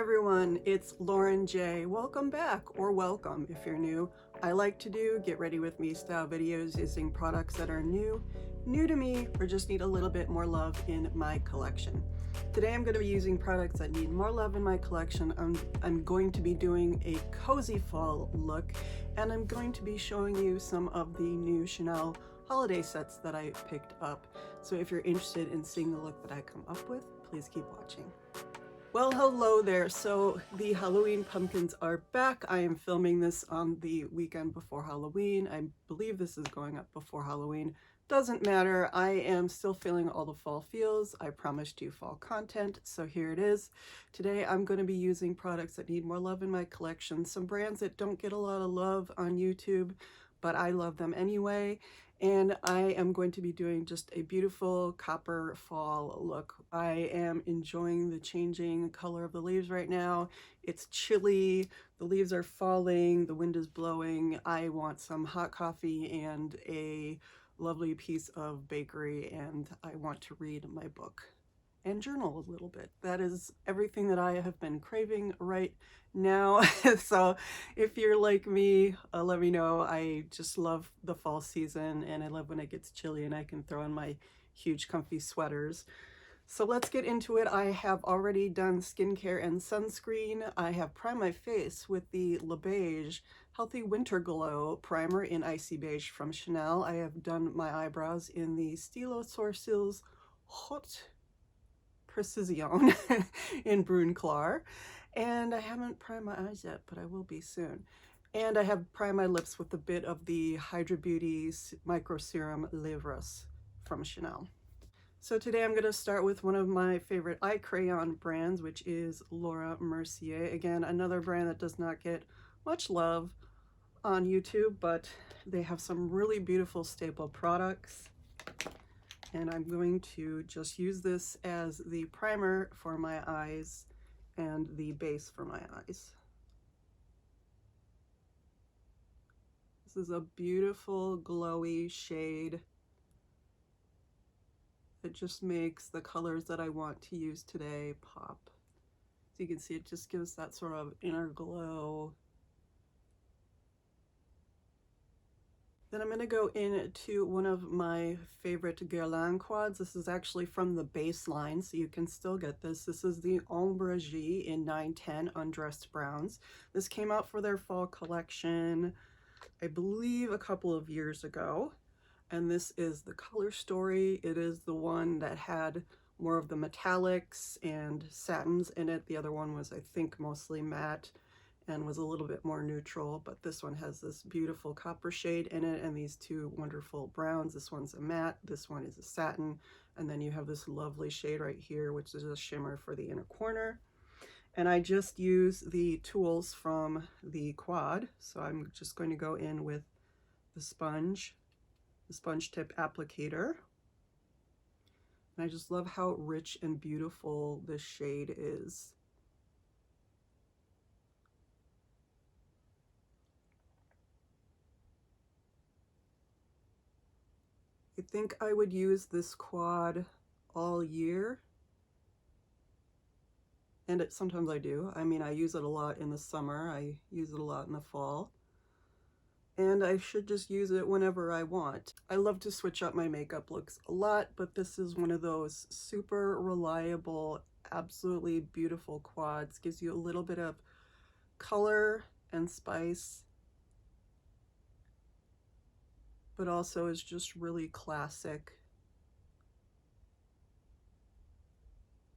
everyone, it's Lauren J. Welcome back, or welcome if you're new. I like to do get ready with me style videos using products that are new to me, or just need a little bit more love in my collection. Today I'm going to be using products that need more love in my collection. I'm going to be doing a cozy fall look, and I'm going to be showing you some of the new Chanel holiday sets that I picked up. So if you're interested in seeing the look that I come up with, please keep watching. Well, hello there. So the Halloween pumpkins are back. I am filming this on the weekend before Halloween. I believe this is going up before Halloween. Doesn't matter. I am still feeling all the fall feels. I promised you fall content, so here it is. Today I'm going to be using products that need more love in my collection. Some brands that don't get a lot of love on YouTube, but I love them anyway. And I am going to be doing just a beautiful copper fall look. I am enjoying the changing color of the leaves right now. It's chilly, the leaves are falling, the wind is blowing. I want some hot coffee and a lovely piece of bakery, and I want to read my book and journal a little bit. That is everything that I have been craving right now. So if you're like me, let me know. I just love the fall season, and I love when it gets chilly and I can throw on my huge comfy sweaters. So let's get into it. I have already done skincare and sunscreen. I have primed my face with the Beiges Healthy Winter Glow Primer in Icy Beige from Chanel. I have done my eyebrows in the Stylo Sourcils Haute Precision in Brun Clair, and I haven't primed my eyes yet, but I will be soon. And I have primed my lips with a bit of the Hydra Beauty Micro Serum Livres from Chanel. So today I'm going to start with one of my favorite eye crayon brands, which is Laura Mercier. Again, another brand that does not get much love on YouTube, but they have some really beautiful staple products. And I'm going to just use this as the primer for my eyes and the base for my eyes. This is a beautiful glowy shade. It just makes the colors that I want to use today pop. So you can see it just gives that sort of inner glow. Then I'm going to go into one of my favorite Guerlain quads. This is actually from the baseline, so you can still get this. This is the Ombres in 910 Undressed Browns. This came out for their fall collection, I believe a couple of years ago. And this is the color story. It is the one that had more of the metallics and satins in it. The other one was, I think, mostly matte and was a little bit more neutral, but this one has this beautiful copper shade in it and these two wonderful browns. This one's a matte, this one is a satin, and then you have this lovely shade right here, which is a shimmer for the inner corner. And I just use the tools from the quad, so I'm just going to go in with the sponge tip applicator. And I just love how rich and beautiful this shade is. I think I would use this quad all year, and sometimes I do. I mean, I use it a lot in the summer, I use it a lot in the fall, and I should just use it whenever I want. I love to switch up my makeup looks a lot, but this is one of those super reliable, absolutely beautiful quads. Gives you a little bit of color and spice, but also is just really classic.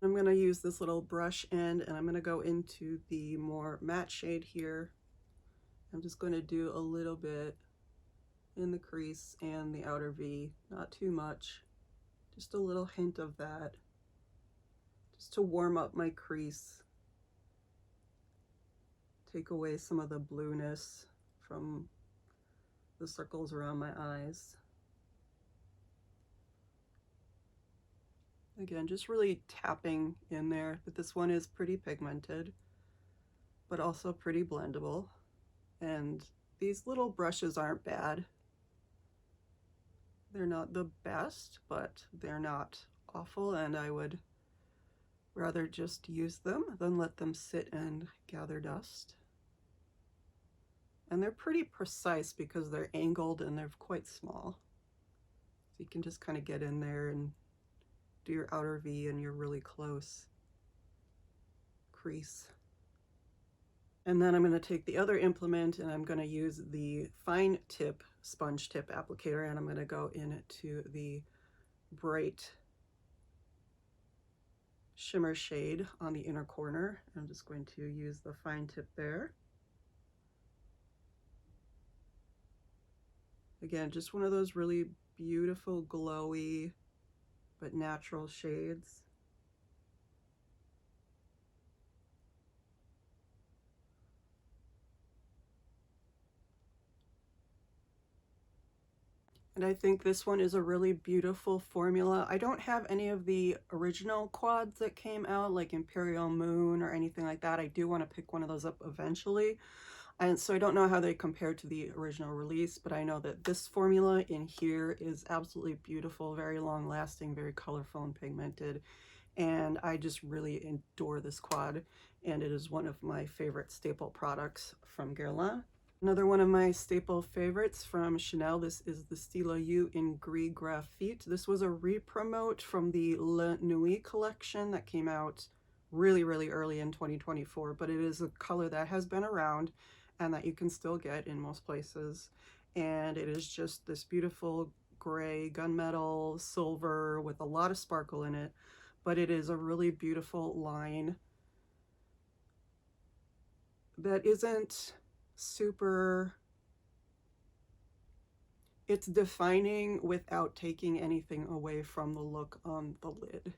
I'm going to use this little brush end, and I'm going to go into the more matte shade here. I'm just going to do a little bit in the crease and the outer V, not too much, just a little hint of that, just to warm up my crease, take away some of the blueness from the circles around my eyes. Again, just really tapping in there, but this one is pretty pigmented, but also pretty blendable. And these little brushes aren't bad. They're not the best, but they're not awful, and I would rather just use them than let them sit and gather dust. And they're pretty precise because they're angled and they're quite small. So you can just kind of get in there and do your outer V and your really close crease. And then I'm going to take the other implement and I'm going to use the fine tip sponge tip applicator, and I'm going to go into the bright shimmer shade on the inner corner. I'm just going to use the fine tip there. Again, just one of those really beautiful, glowy, but natural shades. And I think this one is a really beautiful formula. I don't have any of the original quads that came out, like Imperial Moon or anything like that. I do want to pick one of those up eventually. And so I don't know how they compare to the original release, but I know that this formula in here is absolutely beautiful, very long lasting, very colorful and pigmented. And I just really adore this quad. And it is one of my favorite staple products from Guerlain. Another one of my staple favorites from Chanel, this is the Stylo Yeux in Gris Graphite. This was a re-promote from the La Nuit collection that came out really early in 2024, but it is a color that has been around and that you can still get in most places. And it is just this beautiful gray, gunmetal, silver with a lot of sparkle in it, but it is a really beautiful line that isn't super, it's defining without taking anything away from the look on the lid.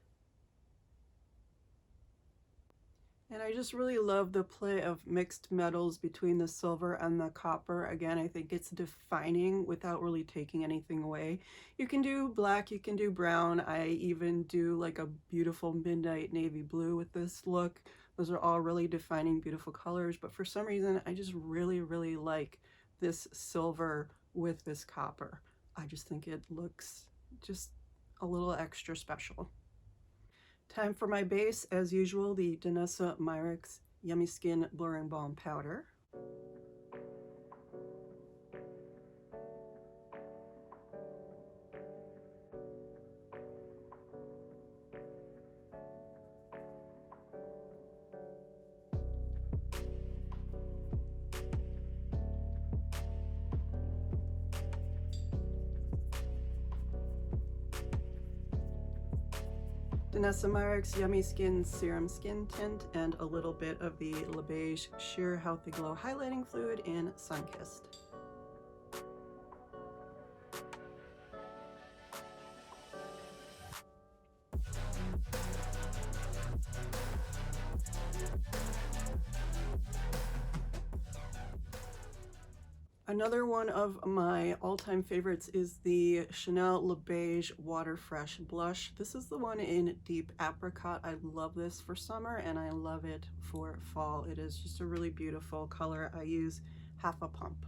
And I just really love the play of mixed metals between the silver and the copper. Again, I think it's defining without really taking anything away. You can do black, you can do brown. I even do like a beautiful midnight navy blue with this look. Those are all really defining, beautiful colors. But for some reason, I just really like this silver with this copper. I just think it looks just a little extra special. Time for my base, as usual, the Danessa Myricks Yummy Skin Blurring Balm Powder. Danessa Myricks Yummy Skin Serum Skin Tint, and a little bit of the Beiges Sheer Healthy Glow Highlighting Fluid in Sunkissed. Another one of my all-time favorites is the Chanel Le Beige Water Fresh Blush. This is the one in Deep Apricot. I love this for summer and I love it for fall. It is just a really beautiful color. I use half a pump.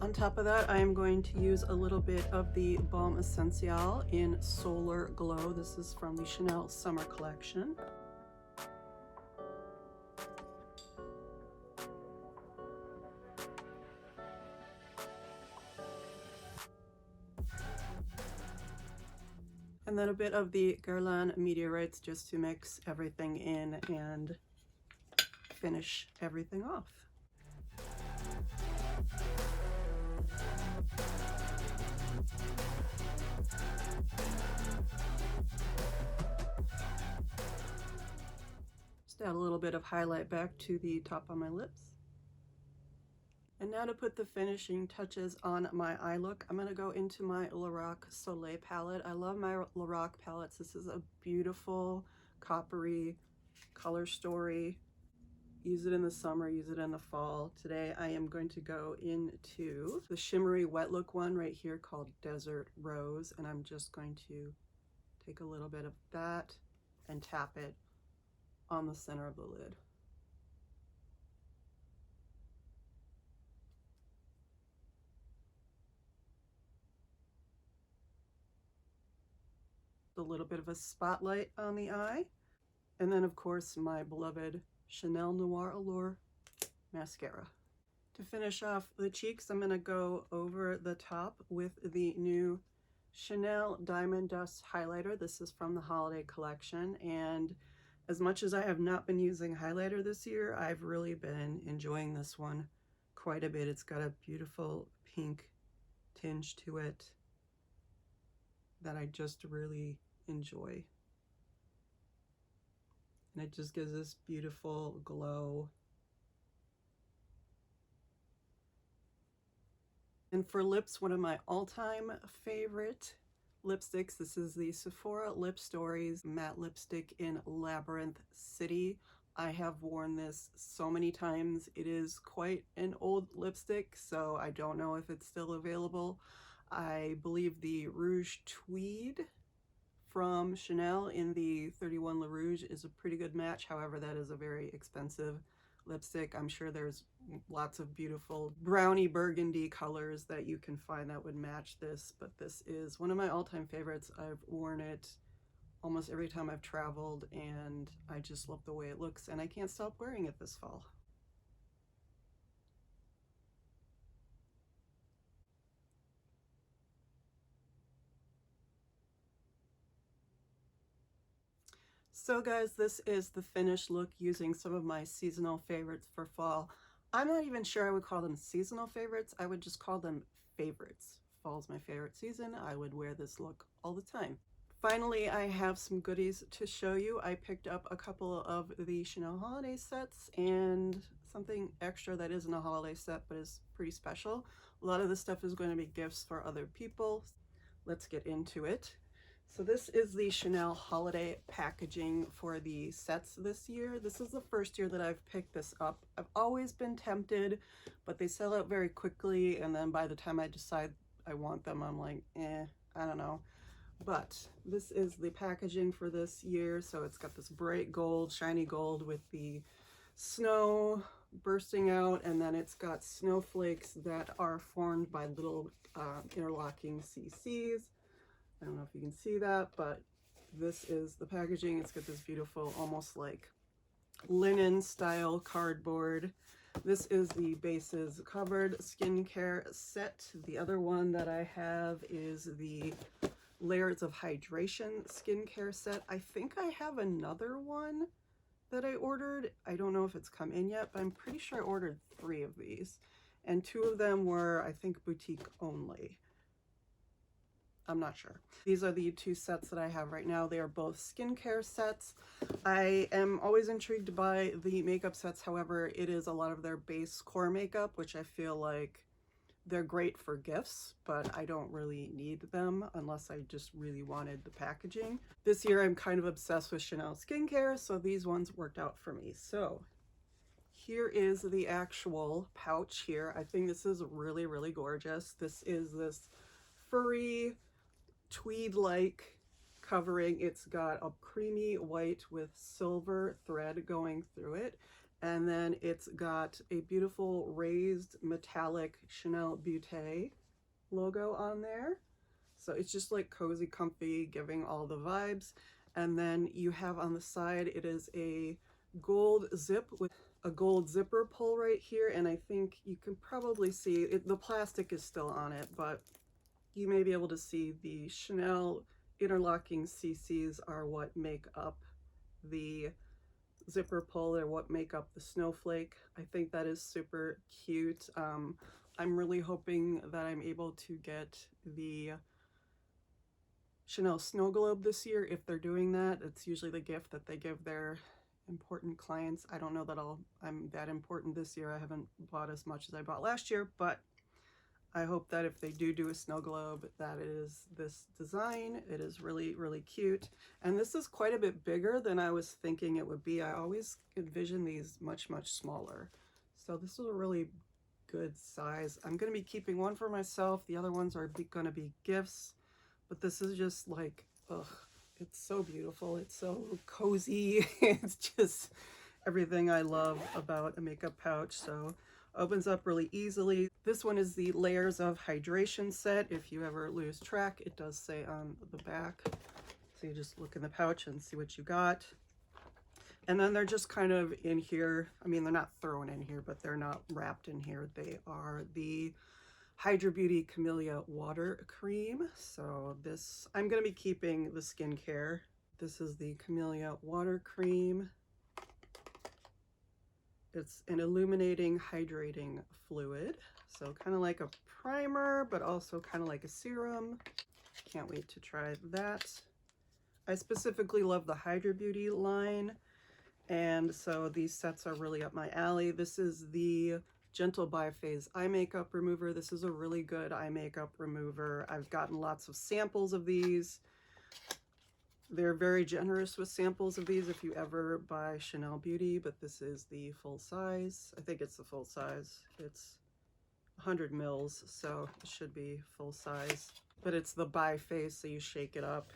On top of that, I am going to use a little bit of the Balm Essentiel in Solar Glow. This is from the Chanel Summer Collection. And then a bit of the Guerlain Meteorites just to mix everything in and finish everything off. Just add a little bit of highlight back to the top of my lips. And now to put the finishing touches on my eye look, I'm going to go into my Lorac Soleil palette. I love my Lorac palettes. This is a beautiful coppery color story. Use it in the summer, use it in the fall. Today I am going to go into the shimmery wet look one right here called Desert Rose, and I'm just going to take a little bit of that and tap it on the center of the lid. A little bit of a spotlight on the eye. And then of course my beloved Chanel Noir Allure mascara. To finish off the cheeks, I'm going to go over the top with the new Chanel Diamond Dust highlighter. This is from the holiday collection, and as much as I have not been using highlighter this year, I've really been enjoying this one quite a bit. It's got a beautiful pink tinge to it that I just really enjoy. And it just gives this beautiful glow. And for lips, one of my all-time favorite lipsticks, this is the Sephora Lipstories matte lipstick in Labyrinth City. I have worn this so many times. It is quite an old lipstick, so I don't know if it's still available. I believe the Rouge Tweed from Chanel in the 31 Le Rouge is a pretty good match. However, that is a very expensive lipstick. I'm sure there's lots of beautiful brownie burgundy colors that you can find that would match this, but this is one of my all-time favorites. I've worn it almost every time I've traveled, and I just love the way it looks, and I can't stop wearing it this fall. So guys, this is the finished look using some of my seasonal favorites for fall. I'm not even sure I would call them seasonal favorites. I would just call them favorites. Fall's my favorite season. I would wear this look all the time. Finally, I have some goodies to show you. I picked up a couple of the Chanel holiday sets and something extra that isn't a holiday set but is pretty special. A lot of this stuff is going to be gifts for other people. Let's get into it. So this is the Chanel holiday packaging for the sets this year. This is the first year that I've picked this up. I've always been tempted, but they sell out very quickly, and then by the time I decide I want them, I'm like, I don't know. But this is the packaging for this year. So it's got this bright gold, shiny gold with the snow bursting out, and then it's got snowflakes that are formed by little interlocking CCs. I don't know if you can see that, but this is the packaging. It's got this beautiful, almost like linen style cardboard. This is the Bases Covered skincare set. The other one that I have is the Layers of Hydration skincare set. I think I have another one that I ordered. I don't know if it's come in yet, but I'm pretty sure I ordered 3 of these. And 2 of them were, I think, boutique only. I'm not sure. These are the 2 sets that I have right now. They are both skincare sets. I am always intrigued by the makeup sets. However, it is a lot of their base core makeup, which I feel like they're great for gifts, but I don't really need them unless I just really wanted the packaging. This year, I'm kind of obsessed with Chanel skincare, so these ones worked out for me. So here is the actual pouch here. I think this is really, really gorgeous. This is this furry tweed-like covering. It's got a creamy white with silver thread going through it, and then it's got a beautiful raised metallic Chanel Beauté logo on there. So it's just like cozy, comfy, giving all the vibes. And then you have on the side, it is a gold zip with a gold zipper pull right here, and I think you can probably see it, the plastic is still on it, but you may be able to see the Chanel interlocking CCs are what make up the zipper pull, or what make up the snowflake. I think that is super cute. I'm really hoping that I'm able to get the Chanel Snow Globe this year if they're doing that. It's usually the gift that they give their important clients. I don't know that I'm that important this year. I haven't bought as much as I bought last year, but I hope that if they do a snow globe, that it is this design. It is really, really cute. And this is quite a bit bigger than I was thinking it would be. I always envision these much, much smaller. So this is a really good size. I'm going to be keeping one for myself. The other ones are going to be gifts. But this is just like, ugh, it's so beautiful. It's so cozy. It's just everything I love about a makeup pouch. So opens up really easily. This one is the Layers of Hydration set. If you ever lose track, it does say on the back. So you just look in the pouch and see what you got. And then they're just kind of in here. I mean, they're not thrown in here, but they're not wrapped in here. They are the Hydra Beauty Camellia Water Cream. So this, I'm going to be keeping the skincare. This is the Camellia Water Cream. It's an illuminating, hydrating fluid. So kind of like a primer, but also kind of like a serum. Can't wait to try that. I specifically love the Hydra Beauty line. And so these sets are really up my alley. This is the Gentle Biphase Eye Makeup Remover. This is a really good eye makeup remover. I've gotten lots of samples of these. They're very generous with samples of these if you ever buy Chanel Beauty, but this is the full size. I think it's the full size. It's 100 mils, so it should be full size. But it's the Biphase, so you shake it up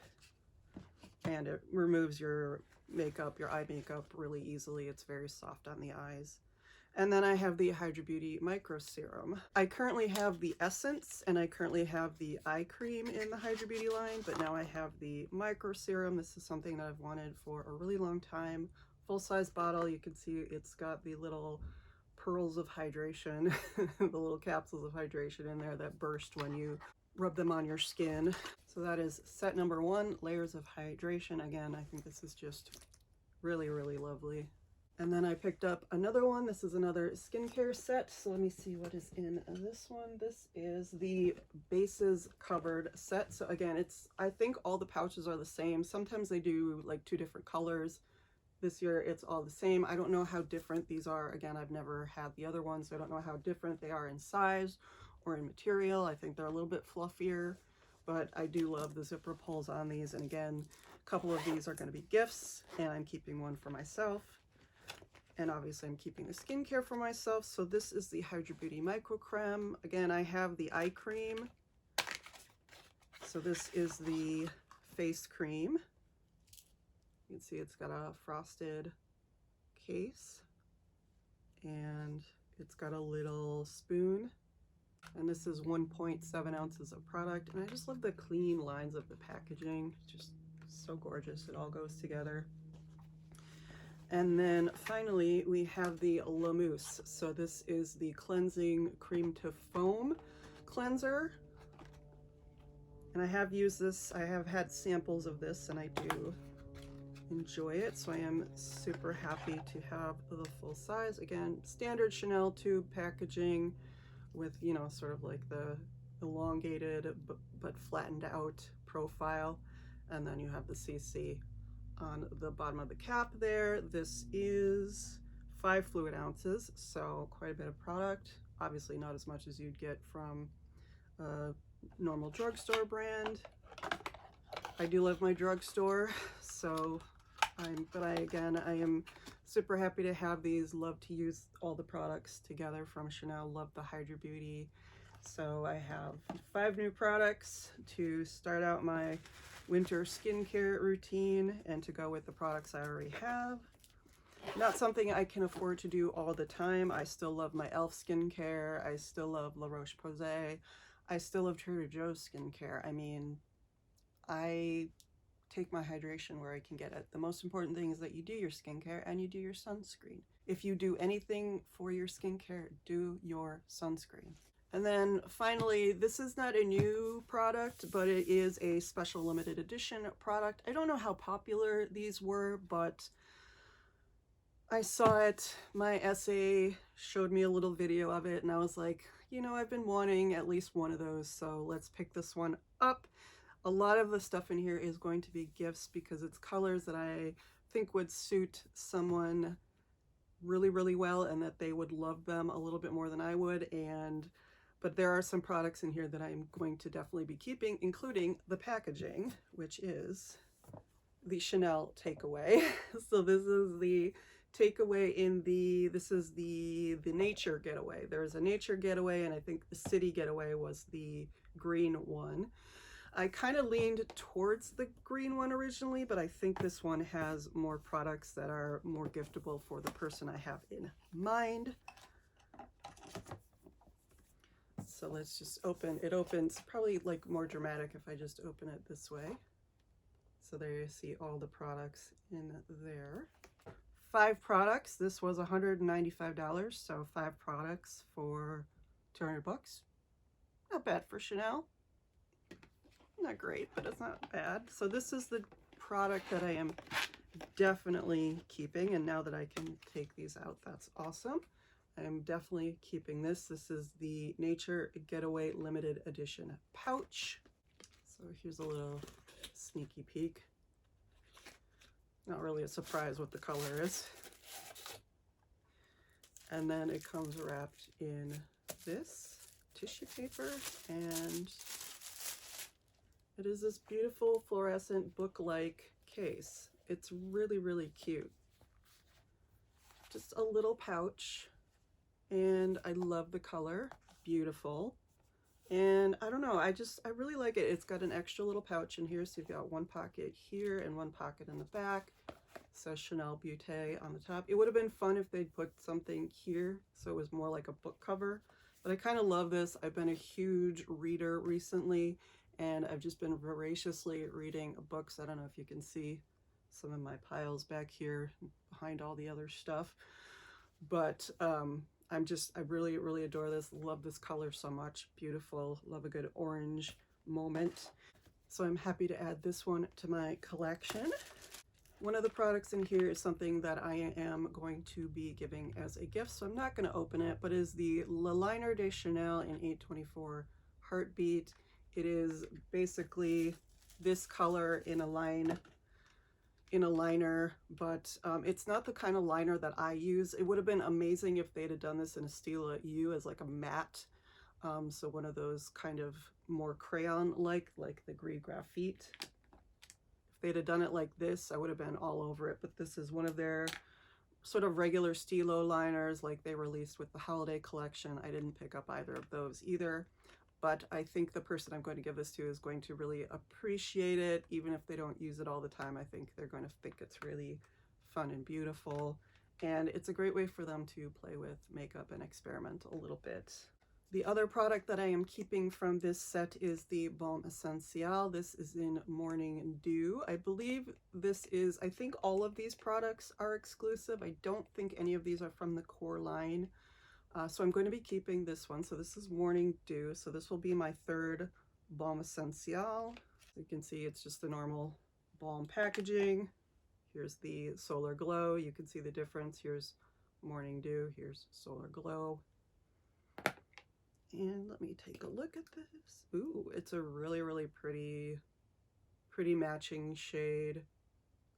and it removes your makeup, your eye makeup really easily. It's very soft on the eyes. And then I have the Hydra Beauty Micro Serum. I currently have the Essence and I currently have the eye cream in the Hydra Beauty line, but now I have the Micro Serum. This is something that I've wanted for a really long time. Full-size bottle. You can see it's got the little pearls of hydration, the little capsules of hydration in there that burst when you rub them on your skin. So that is set number 1, Layers of Hydration. Again, I think this is just really, really lovely. And then I picked up another one. This is another skincare set. So let me see what is in this one. This is the Bases Covered set. So again, I think all the pouches are the same. Sometimes they do like 2 different colors. This year it's all the same. I don't know how different these are. Again, I've never had the other ones, so I don't know how different they are in size or in material. I think they're a little bit fluffier, but I do love the zipper pulls on these. And again, a couple of these are going to be gifts, and I'm keeping one for myself. And obviously I'm keeping the skincare for myself. So this is the Hydra Beauty Micro Creme. Again, I have the eye cream. So this is the face cream. You can see it's got a frosted case and it's got a little spoon. And this is 1.7 ounces of product. And I just love the clean lines of the packaging. Just so gorgeous. It all goes together. And then finally, we have the La Mousse. So this is the Cleansing Cream to Foam Cleanser. And I have used this. I have had samples of this and I do enjoy it. So I am super happy to have the full size. Again, standard Chanel tube packaging with, you know, sort of like the elongated but flattened out profile. And then you have the CC on the bottom of the cap there. This is 5 fluid ounces, so quite a bit of product. Obviously not as much as you'd get from a normal drugstore brand. I do love my drugstore, so I am super happy to have these. Love to use all the products together from Chanel. Love the Hydra Beauty. So I have 5 new products to start out my winter skincare routine and to go with the products I already have. Not something I can afford to do all the time. I still love my e.l.f. skincare. I still love La Roche-Posay. I still love Trader Joe's skincare. I mean, I take my hydration where I can get it. The most important thing is that you do your skincare and you do your sunscreen. If you do anything for your skincare, do your sunscreen. And then finally, this is not a new product, but it is a special limited edition product. I don't know how popular these were, but I saw it. My SA showed me a little video of it, and I was like, you know, I've been wanting at least one of those, so let's pick this one up. A lot of the stuff in here is going to be gifts because it's colors that I think would suit someone really, really well and that they would love them a little bit more than I would. And But there are some products in here that I'm going to definitely be keeping, including the packaging, which is the Chanel Takeaway. So this is the Takeaway in the, this is the Nature Getaway. There's a Nature Getaway, and I think the City Getaway was the green one. I kind of leaned towards the green one originally, but I think this one has more products that are more giftable for the person I have in mind. So let's just open, it opens probably like more dramatic if I just open it this way. So there you see all the products in there. 5 products. This was $195, so 5 products for 200 bucks. Not bad for Chanel. Not great, but it's not bad. So this is the product that I am definitely keeping, and now that I can take these out, that's awesome. I am definitely keeping this. This is the Nature Getaway Limited Edition pouch. So here's a little sneaky peek. Not really a surprise what the color is. And then it comes wrapped in this tissue paper, and it is this beautiful fluorescent book-like case. It's really, really cute. Just a little pouch, and I love the color. Beautiful. And I don't know, I really like it. It's got an extra little pouch in here, so you've got one pocket here and one pocket in the back. It says Chanel Beauté on the top. It would have been fun if they'd put something here so it was more like a book cover, but I kind of love this. I've been a huge reader recently, and I've just been voraciously reading books. I don't know if you can see some of my piles back here behind all the other stuff, but I really, really adore this. Love this color so much. Beautiful. Love a good orange moment. So I'm happy to add this one to my collection. One of the products in here is something that I am going to be giving as a gift, so I'm not going to open it, but is the Le Liner de Chanel in 824 Heartbeat. It is basically this color in a liner, but it's not the kind of liner that I use. It would have been amazing if they'd have done this in a Stylo Yeux as like a matte, so one of those kind of more crayon-like, like the Gris Graphite. If they'd have done it like this, I would have been all over it, but this is one of their sort of regular Stylo liners like they released with the holiday collection. I didn't pick up either of those either, but I think the person I'm going to give this to is going to really appreciate it. Even if they don't use it all the time, I think they're going to think it's really fun and beautiful, and it's a great way for them to play with makeup and experiment a little bit. The other product that I am keeping from this set is the Baume Essentiel. This is in Morning Dew. I believe this is, I think all of these products are exclusive. I don't think any of these are from the core line. So I'm going to be keeping this one. So this is Morning Dew. So this will be my 3rd Baume Essentiel. You can see it's just the normal Balm packaging. Here's the Solar Glow. You can see the difference. Here's Morning Dew. Here's Solar Glow. And let me take a look at this. Ooh, it's a really, really pretty matching shade.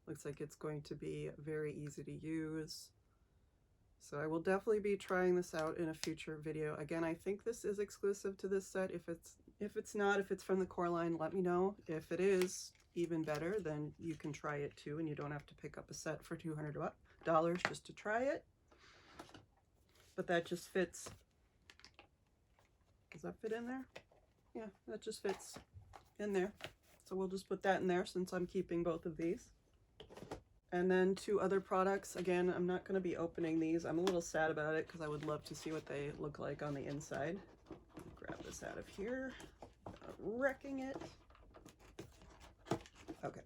Looks like it's going to be very easy to use. So I will definitely be trying this out in a future video. Again, I think this is exclusive to this set. If it's not, if it's from the core line, let me know. If it is, even better, then you can try it too, and you don't have to pick up a set for $200 just to try it. But that just fits. Does that fit in there? Yeah, that just fits in there. So we'll just put that in there since I'm keeping both of these. And then 2 other products. Again, I'm not going to be opening these. I'm a little sad about it because I would love to see what they look like on the inside. Grab this out of here. Wrecking it. Okay.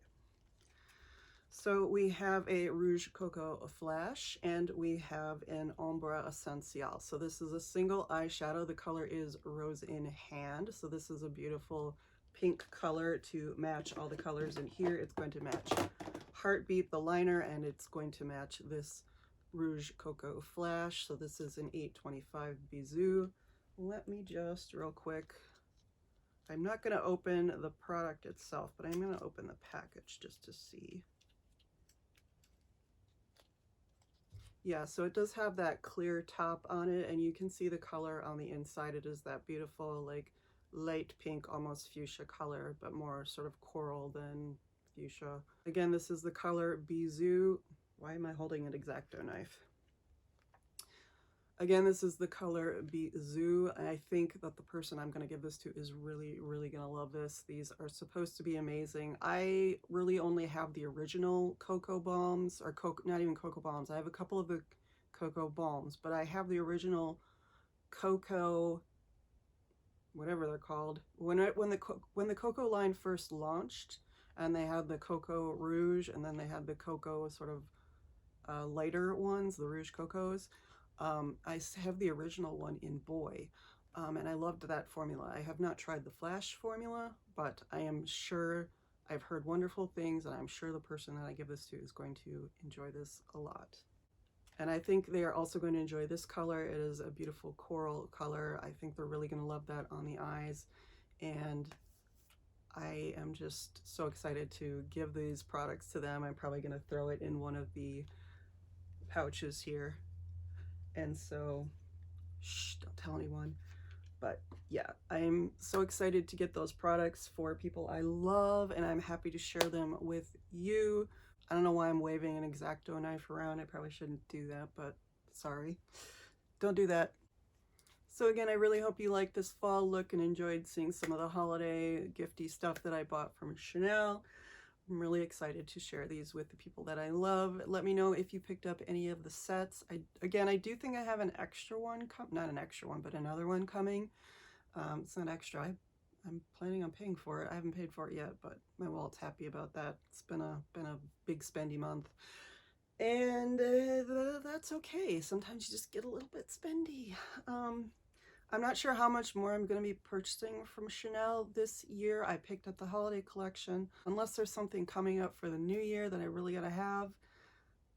So we have a Rouge Coco Flash, and we have an Ombre Essentiel. So this is a single eyeshadow. The color is Rose in Hand. So this is a beautiful pink color to match all the colors in here. It's going to match Heartbeat, the liner, and it's going to match this Rouge Coco Flash. So this is an 825 Bisou. Let me just real quick. I'm not going to open the product itself, but I'm going to open the package just to see. Yeah, so it does have that clear top on it, and you can see the color on the inside. It is that beautiful, like light pink, almost fuchsia color, but more sort of coral than fuchsia. Again, this is the color Bijou. Why am I holding an X-Acto knife? Again, this is the color Bijou. I think that the person I'm going to give this to is really, really going to love this. These are supposed to be amazing. I really only have the original Cocoa Balms, or not even Cocoa Balms. I have a couple of the Cocoa Balms, but I have the original Cocoa, whatever they're called. When the Cocoa line first launched, and they had the Cocoa Rouge, and then they had the Cocoa sort of lighter ones, the Rouge Cocos. I have the original one in Boy, and I loved that formula. I have not tried the Flash formula, but I am sure I've heard wonderful things, and I'm sure the person that I give this to is going to enjoy this a lot. And I think they are also going to enjoy this color. It is a beautiful coral color. I think they're really going to love that on the eyes, and I am just so excited to give these products to them. I'm probably going to throw it in one of the pouches here. And so, shh, don't tell anyone. But yeah, I'm so excited to get those products for people I love, and I'm happy to share them with you. I don't know why I'm waving an X-Acto knife around. I probably shouldn't do that, but sorry. Don't do that. So again, I really hope you liked this fall look and enjoyed seeing some of the holiday gifty stuff that I bought from Chanel. I'm really excited to share these with the people that I love. Let me know if you picked up any of the sets. Again, I do think I have an extra one, not an extra one, but another one coming. It's not extra. I'm planning on paying for it. I haven't paid for it yet, but my wallet's happy about that. It's been a big spendy month. And that's okay. Sometimes you just get a little bit spendy. I'm not sure how much more I'm going to be purchasing from Chanel this year. I picked up the holiday collection. Unless there's something coming up for the new year that I really got to have,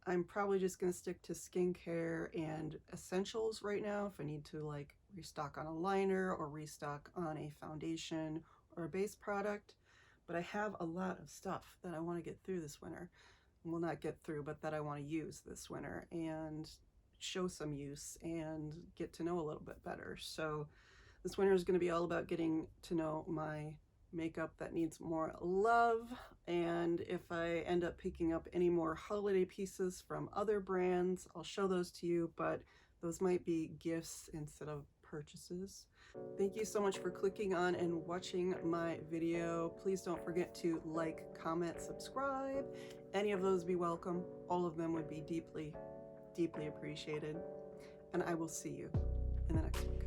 I'm probably just going to stick to skincare and essentials right now if I need to like restock on a liner or restock on a foundation or a base product. But I have a lot of stuff that I want to get through this winter. Well, not get through, but that I want to use this winter and show some use and get to know a little bit better. So this winter is going to be all about getting to know my makeup that needs more love, and if I end up picking up any more holiday pieces from other brands, I'll show those to you, but those might be gifts instead of purchases. Thank you so much for clicking on and watching my video. Please don't forget to like, comment, subscribe. Any of those be welcome. All of them would be deeply appreciated, and I will see you in the next one.